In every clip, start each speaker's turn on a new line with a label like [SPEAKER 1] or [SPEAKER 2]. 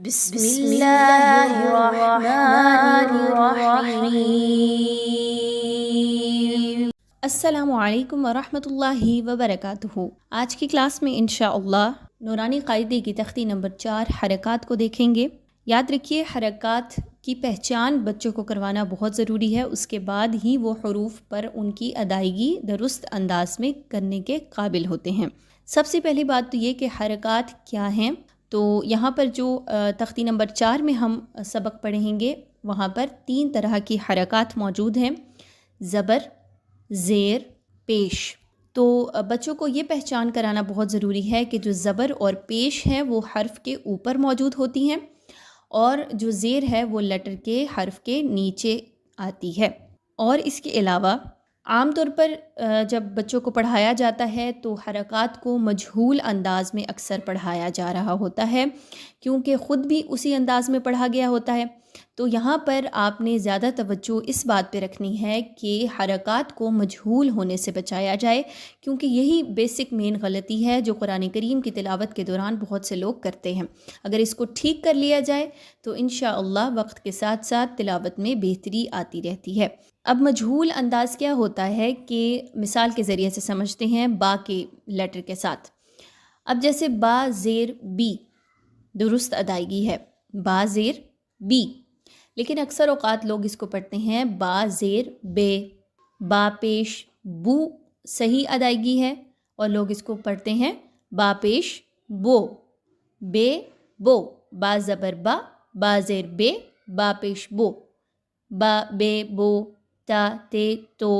[SPEAKER 1] بسم اللہ الرحمن الرحیم۔ السلام علیکم ورحمۃ اللہ وبرکاتہ۔ آج کی کلاس میں انشاءاللہ نورانی قاعدے کی تختی نمبر 4 حرکات کو دیکھیں گے۔ یاد رکھیے حرکات کی پہچان بچوں کو کروانا بہت ضروری ہے، اس کے بعد ہی وہ حروف پر ان کی ادائیگی درست انداز میں کرنے کے قابل ہوتے ہیں۔ سب سے پہلی بات تو یہ کہ حرکات کیا ہیں، تو یہاں پر جو تختی نمبر 4 میں ہم سبق پڑھیں گے وہاں پر 3 طرح کی حرکات موجود ہیں: زبر، زیر، پیش۔ تو بچوں کو یہ پہچان کرانا بہت ضروری ہے کہ جو زبر اور پیش ہے وہ حرف کے اوپر موجود ہوتی ہیں، اور جو زیر ہے وہ لیٹر کے حرف کے نیچے آتی ہے۔ اور اس کے علاوہ عام طور پر جب بچوں کو پڑھایا جاتا ہے تو حرکات کو مجہول انداز میں اکثر پڑھایا جا رہا ہوتا ہے، کیونکہ خود بھی اسی انداز میں پڑھا گیا ہوتا ہے۔ تو یہاں پر آپ نے زیادہ توجہ اس بات پہ رکھنی ہے کہ حرکات کو مجہول ہونے سے بچایا جائے، کیونکہ یہی بیسک مین غلطی ہے جو قرآن کریم کی تلاوت کے دوران بہت سے لوگ کرتے ہیں۔ اگر اس کو ٹھیک کر لیا جائے تو انشاءاللہ وقت کے ساتھ ساتھ تلاوت میں بہتری آتی رہتی ہے۔ اب مجہول انداز کیا ہوتا ہے کہ مثال کے ذریعے سے سمجھتے ہیں با کے لیٹر کے ساتھ۔ اب جیسے با زیر بی درست ادائیگی ہے، با زیر بی، لیکن اکثر اوقات لوگ اس کو پڑھتے ہیں با زیر بے۔ با پیش بو صحیح ادائیگی ہے، اور لوگ اس کو پڑھتے ہیں با پیش بو، بے بو۔ با زبر با، با زیر بے، با پیش بو، با بے بو، تا تے تو،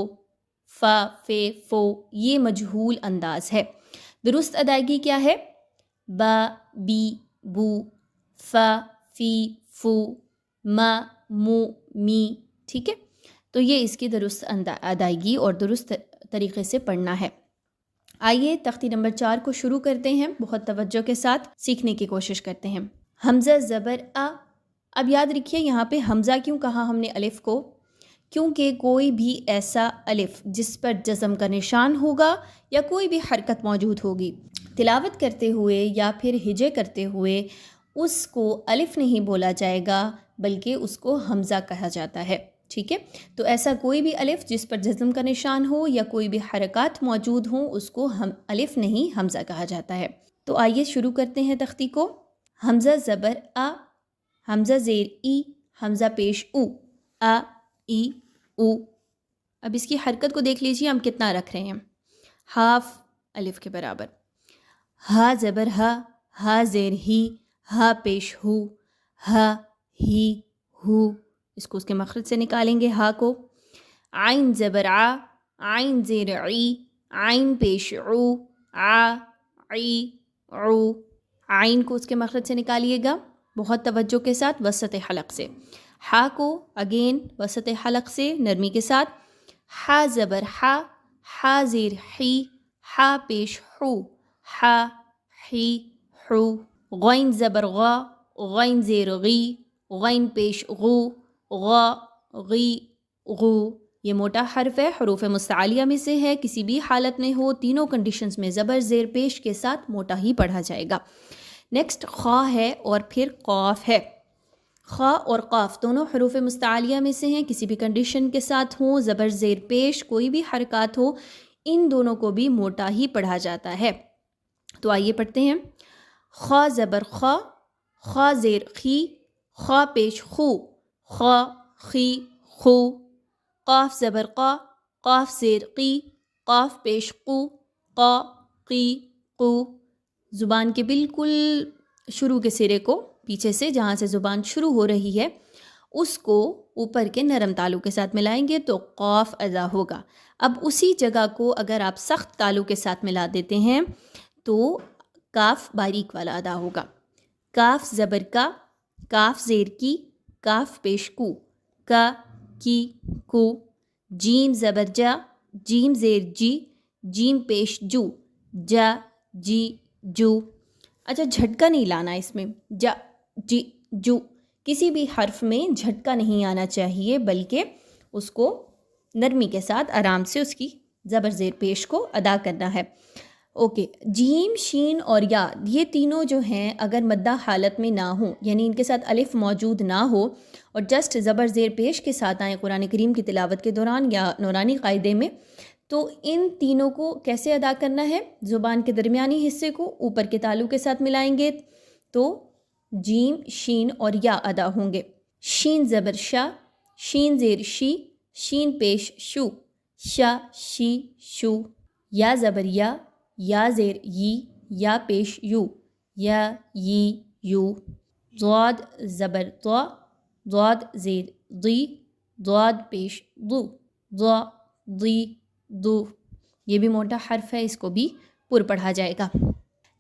[SPEAKER 1] فا فے فو۔ یہ مجہول انداز ہے۔ درست ادائیگی کیا ہے؟ با بی بو، فا فی فو، ما مو می۔ ٹھیک ہے، تو یہ اس کی درست ادائیگی اور درست طریقے سے پڑھنا ہے۔ آئیے تختی نمبر 4 کو شروع کرتے ہیں، بہت توجہ کے ساتھ سیکھنے کی کوشش کرتے ہیں۔ حمزہ زبر آ۔ اب یاد رکھیے یہاں پہ حمزہ کیوں کہا ہم نے الف کو؟ کیونکہ کوئی بھی ایسا الف جس پر جزم کا نشان ہوگا یا کوئی بھی حرکت موجود ہوگی، تلاوت کرتے ہوئے یا پھر ہجے کرتے ہوئے اس کو الف نہیں بولا جائے گا بلکہ اس کو حمزہ کہا جاتا ہے۔ ٹھیک ہے، تو ایسا کوئی بھی الف جس پر جزم کا نشان ہو یا کوئی بھی حرکات موجود ہوں اس کو الف نہیں حمزہ کہا جاتا ہے۔ تو آئیے شروع کرتے ہیں تختی کو۔ حمزہ زبر آ، حمزہ زیر ای، حمزہ پیش او، آ ای او۔ اب اس کی حرکت کو دیکھ لیجیے ہم کتنا رکھ رہے ہیں، ہاف الف کے برابر۔ ہا زبر ہا، ہا زیر ہی، ہا پیش ہو، ہا ہی ہو۔ اس کو اس کے مخرج سے نکالیں گے ہا کو۔ عین زبر آ، عین زیر عی، عین پیش عو، آ عی عو۔ عین کو اس کے مخرج سے نکالیے گا بہت توجہ کے ساتھ وسط حلق سے۔ ہا کو اگین وسط حلق سے نرمی کے ساتھ۔ ہا زبر ہا، ہا زیر حی، ہا پیش حو، ہا حی حو۔ غین زبر غا، غین زیر غی، غین پیش غو، غا غی غو۔ یہ موٹا حرف ہے، حروف مستعلیہ میں سے ہے، کسی بھی حالت میں ہو تینوں کنڈیشنز میں زبر زیر پیش کے ساتھ موٹا ہی پڑھا جائے گا۔ نیکسٹ خا ہے اور پھر قاف ہے۔ خا اور قاف دونوں حروف مستعلیہ میں سے ہیں، کسی بھی کنڈیشن کے ساتھ ہوں، زبر زیر پیش کوئی بھی حرکات ہو، ان دونوں کو بھی موٹا ہی پڑھا جاتا ہے۔ تو آئیے پڑھتے ہیں۔ خا زبر خا، خا زیر خی، خا پیش خو، خا خی خو۔ قاف زبر قا، قاف زیر قی، قاف پیش قو، قا قی قو۔ زبان کے بالکل شروع کے سرے کو پیچھے سے جہاں سے زبان شروع ہو رہی ہے اس کو اوپر کے نرم تالو کے ساتھ ملائیں گے تو قاف ادا ہوگا۔ اب اسی جگہ کو اگر آپ سخت تالو کے ساتھ ملا دیتے ہیں تو کاف باریک والا ادا ہوگا۔ کاف زبر کا، کاف زیر کی، کاف پیش کو، کا کی کو۔ جیم زبر جا، جیم زیر جی، جیم پیش جو، جا جی جو۔ اچھا جھٹکا نہیں لانا اس میں، جا جی جو، کسی بھی حرف میں جھٹکا نہیں آنا چاہیے بلکہ اس کو نرمی کے ساتھ آرام سے اس کی زبر زیر پیش کو ادا کرنا ہے۔ اوکے، جیم، شین اور یا یہ تینوں جو ہیں اگر مدہ حالت میں نہ ہوں، یعنی ان کے ساتھ الف موجود نہ ہو اور جسٹ زبر زیر پیش کے ساتھ آئیں قرآن کریم کی تلاوت کے دوران یا نورانی قاعدے میں، تو ان تینوں کو کیسے ادا کرنا ہے؟ زبان کے درمیانی حصے کو اوپر کے تالو کے ساتھ ملائیں گے تو جیم، شین اور یا ادا ہوں گے۔ شین زبر شا، شین زیر شی، شین پیش شو، شا شی شو۔ یا زبر یا زیر یی، یا پیش یو، یا یی یو۔ ضاد زبر ضا، ضاد زیر ضی، ضاد پیش ضو، ضا ضی ضو۔ یہ بھی موٹا حرف ہے، اس کو بھی پر پڑھا جائے گا۔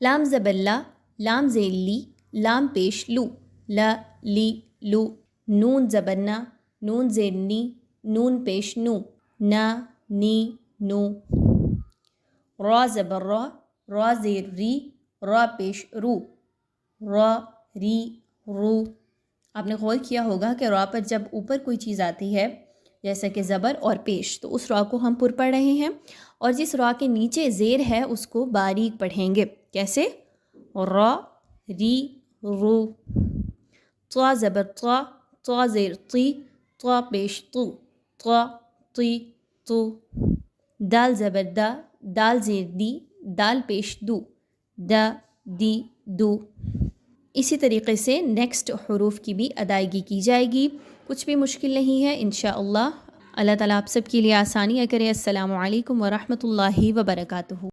[SPEAKER 1] لام زبر لا، لام زیر لی، لام پیش لو، لا لی لو۔ نون زبر نا، نون زیر نی، نون پیش نو، نا نی نو۔ را زبر را، را زیر ری، را پیش رو، را ری رو۔ آپ نے غور کیا ہوگا کہ را پر جب اوپر کوئی چیز آتی ہے جیسا کہ زبر اور پیش، تو اس را کو ہم پر پڑھ رہے ہیں، اور جس را کے نیچے زیر ہے اس کو باریک پڑھیں گے۔ کیسے؟ را ری رو۔ طا زبر طا، طا زیر طی، طا پیش طو، طا طی طو۔ دال زبر دا، دال زیر دی، دال پیش دو، دا دی دو۔ اسی طریقے سے نیکسٹ حروف کی بھی ادائیگی کی جائے گی، کچھ بھی مشکل نہیں ہے انشاءاللہ۔ اللہ تعالیٰ آپ سب کے لیے آسانیاں کرے۔ السلام علیکم ورحمۃ اللہ وبرکاتہ۔